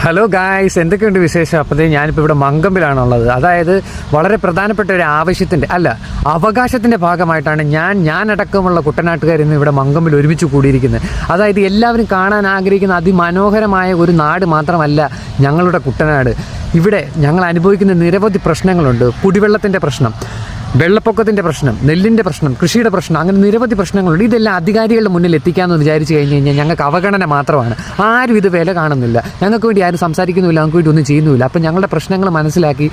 Hello guys, എന്തൊക്കെയുണ്ട് വിശേഷം? അപ്പോഴത്തേ ഞാനിപ്പോൾ ഇവിടെ മങ്കമ്പിലാണുള്ളത്. അതായത് വളരെ പ്രധാനപ്പെട്ട ഒരു ആവശ്യത്തിൻ്റെ അവകാശത്തിൻ്റെ ഭാഗമായിട്ടാണ് ഞാനടക്കമുള്ള കുട്ടനാട്ടുകാർ ഇന്ന് ഇവിടെ മങ്കമ്പിൽ ഒരുമിച്ച് കൂടിയിരിക്കുന്നത്. അതായത് എല്ലാവരും കാണാൻ ആഗ്രഹിക്കുന്ന അതിമനോഹരമായ ഒരു നാട് മാത്രമല്ല ഞങ്ങളുടെ കുട്ടനാട്. ഇവിടെ ഞങ്ങൾ അനുഭവിക്കുന്ന നിരവധി പ്രശ്നങ്ങളുണ്ട്. കുടിവെള്ളത്തിൻ്റെ പ്രശ്നം, വെള്ളപ്പൊക്കത്തിൻ്റെ പ്രശ്നം, നെല്ലിൻ്റെ പ്രശ്നം, കൃഷിയുടെ പ്രശ്നം, അങ്ങനെ നിരവധി പ്രശ്നങ്ങളുണ്ട്. ഇതെല്ലാം അധികാരികളുടെ മുന്നിൽ എത്തിക്കാമെന്ന് വിചാരിച്ച് കഴിഞ്ഞ് കഴിഞ്ഞാൽ ഞങ്ങൾക്ക് അവഗണന മാത്രമാണ്. ആരും ഇത് വില കാണുന്നില്ല. ഞങ്ങൾക്ക് വേണ്ടി ആരും സംസാരിക്കുന്നില്ല, ഞങ്ങൾക്ക് വേണ്ടി ഒന്നും ചെയ്യുന്നുമില്ല. അപ്പം ഞങ്ങളുടെ പ്രശ്നങ്ങൾ മനസ്സിലാക്കി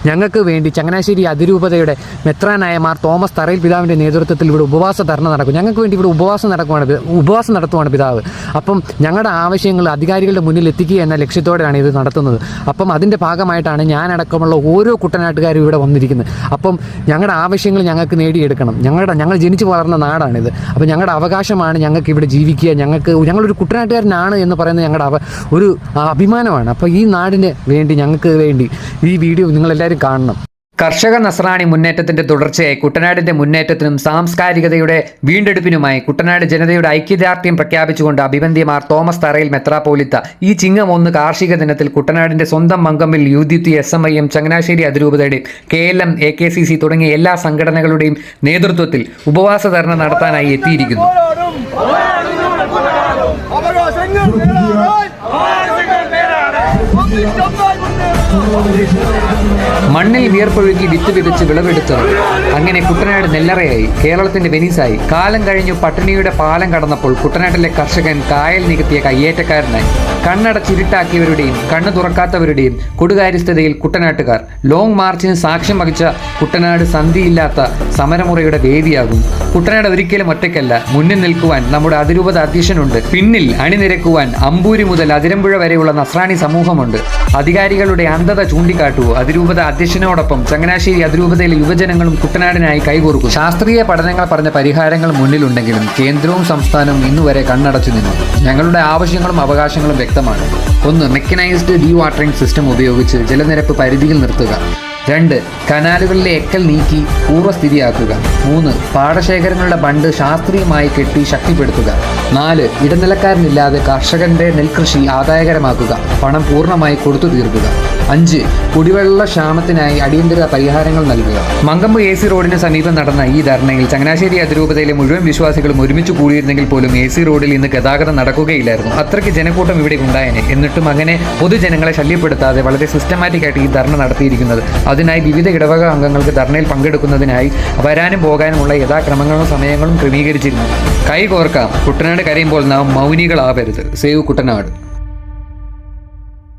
ഞങ്ങൾക്ക് വേണ്ടി ചങ്ങനാശ്ശേരി അതിരൂപതയുടെ മെത്രാനായ മാർ തോമസ് തറയിൽ പിതാവിൻ്റെ നേതൃത്വത്തിൽ ഇവിടെ ഉപവാസ ധർണ്ണ നടക്കും. ഞങ്ങൾക്ക് വേണ്ടി ഇവിടെ ഉപവാസം നടത്തുവാണ് പിതാവ്. അപ്പം ഞങ്ങളുടെ ആവശ്യങ്ങൾ അധികാരികളുടെ മുന്നിൽ എത്തിക്കുക എന്ന ലക്ഷ്യത്തോടെയാണ് ഇത് നടത്തുന്നത്. അപ്പം അതിൻ്റെ ഭാഗമായിട്ടാണ് ഞാനടക്കമുള്ള ഓരോ കുട്ടനാട്ടുകാരും ഇവിടെ വന്നിരിക്കുന്നത്. അപ്പം ഞങ്ങളുടെ ആവശ്യങ്ങൾ ഞങ്ങൾക്ക് നേടിയെടുക്കണം. ഞങ്ങൾ ജനിച്ചു വളർന്ന നാടാണിത്. അപ്പോൾ ഞങ്ങളുടെ അവകാശമാണ് ഞങ്ങൾക്ക് ഇവിടെ ജീവിക്കുക. ഞങ്ങളൊരു കുട്ടനാട്ടുകാരനാണ് എന്ന് പറയുന്നത് ഞങ്ങളുടെ ഒരു അഭിമാനമാണ്. അപ്പോൾ ഈ നാടിന് വേണ്ടി, ഞങ്ങൾക്ക് വേണ്ടി ഈ വീഡിയോ നിങ്ങളെല്ലാവരും കാണണം. കർഷക നസ്രാണി മുന്നേറ്റത്തിന്റെ തുടർച്ചയായി കുട്ടനാടിന്റെ മുന്നേറ്റത്തിനും സാംസ്കാരികതയുടെ വീണ്ടെടുപ്പിനുമായി കുട്ടനാട് ജനതയുടെ ഐക്യദാർഢ്യം പ്രഖ്യാപിച്ചുകൊണ്ട് അഭിവന്ദ്യമാർ തോമസ് തറയിൽ മെത്രാപ്പോലിത്ത ഈ ചിങ്ങം 1 കാർഷിക ദിനത്തിൽ കുട്ടനാടിന്റെ സ്വന്തം മങ്കമ്പിൽ UDT SMIM ചങ്ങനാശ്ശേരി അതിരൂപതയുടെ KLM AKCC തുടങ്ങിയ എല്ലാ സംഘടനകളുടെയും നേതൃത്വത്തിൽ ഉപവാസ ധർണ്ണ നടത്താനായി എത്തിയിരിക്കുന്നു. മണ്ണിൽ വിയർപ്പൊഴുക്കി വിത്ത് വിതച്ച് വിളവെടുത്തത് അങ്ങനെ കുട്ടനാട് നെല്ലറയായി, കേരളത്തിന്റെ വെനീസായി. കാലം കഴിഞ്ഞു പട്ടിണിയുടെ പാലം കടന്നപ്പോൾ കുട്ടനാട്ടിലെ കർഷകൻ കായൽ നികത്തിയ കയ്യേറ്റക്കാരനായി. കണ്ണടച്ചിരുട്ടാക്കിയവരുടെയും കണ്ണു തുറക്കാത്തവരുടെയും കൊടുകാര്യസ്ഥതയിൽ കുട്ടനാട്ടുകാർ ലോങ് മാർച്ചിന് സാക്ഷ്യം വഹിച്ച കുട്ടനാട് സന്ധിയില്ലാത്ത സമരമുറയുടെ വേദിയാകും. കുട്ടനാട് ഒരിക്കലും ഒറ്റയ്ക്കല്ല. മുന്നിൽ നിൽക്കുവാൻ നമ്മുടെ അതിരൂപത അധ്യക്ഷനുണ്ട്. പിന്നിൽ അണിനിരക്കുവാൻ അമ്പൂരി മുതൽ അതിരമ്പുഴ വരെയുള്ള നസ്രാണി സമൂഹമുണ്ട്. അധികാരികളുടെ അന്ധത ചൂണ്ടിക്കാട്ടൂ. അതിരൂപത അധ്യക്ഷനോടൊപ്പം ചങ്ങനാശ്ശേരി അതിരൂപതയിലെ യുവജനങ്ങളും കുട്ടനാടിനായി കൈകോർക്കും. ശാസ്ത്രീയ പഠനങ്ങൾ പറഞ്ഞ പരിഹാരങ്ങൾ മുന്നിലുണ്ടെങ്കിലും കേന്ദ്രവും സംസ്ഥാനവും ഇന്നുവരെ കണ്ണടച്ചു നിന്നു. ഞങ്ങളുടെ ആവശ്യങ്ങളും അവകാശങ്ങളും വ്യക്തമാണ്. 1. മെക്കനൈസ്ഡ് ഡീവാട്ടറിംഗ് സിസ്റ്റം ഉപയോഗിച്ച് ജലനിരപ്പ് പരിധിയിൽ നിർത്തുക. 2. കനാലുകളിലെ എക്കൽ നീക്കി പൂർവ്വസ്ഥിതിയാക്കുക. 3. പാടശേഖരങ്ങളുടെ ബണ്ട് ശാസ്ത്രീയമായി കെട്ടി ശക്തിപ്പെടുത്തുക. 4. ഇടനിലക്കാരനില്ലാതെ കർഷകന്റെ നെൽകൃഷി ആദായകരമാക്കുക. പണം പൂർണ്ണമായി കൊടുത്തു തീർക്കുക. 5. കുടിവെള്ള ക്ഷാമത്തിനായി അടിയന്തര പരിഹാരങ്ങൾ നൽകുക. മങ്കമ്പ് AC റോഡിന് സമീപം നടന്ന ഈ ധർണയിൽ ചങ്ങനാശ്ശേരി അതിരൂപതയിലെ മുഴുവൻ വിശ്വാസികളും ഒരുമിച്ച് കൂടിയിരുന്നെങ്കിൽ പോലും AC റോഡിൽ ഇന്ന് ഗതാഗതം നടക്കുകയില്ലായിരുന്നു. അത്രയ്ക്ക് ജനക്കൂട്ടം ഇവിടെ ഉണ്ടായേനെ. എന്നിട്ടും അങ്ങനെ പൊതുജനങ്ങളെ ശല്യപ്പെടുത്താതെ വളരെ സിസ്റ്റമാറ്റിക് ആയിട്ട് ഈ ധർണ നടത്തിയിരിക്കുന്നത്. അതിനായി വിവിധ ഇടവക അംഗങ്ങൾക്ക് ധർണയിൽ പങ്കെടുക്കുന്നതിനായി വരാനും പോകാനുമുള്ള യഥാക്രമങ്ങളും സമയങ്ങളും ക്രമീകരിച്ചിരുന്നു. കൈകോർക്കാം. കുട്ടനാട് കരയുമ്പോൾ നാം മൗനികളാവരുത്. സേവ് കുട്ടനാട്.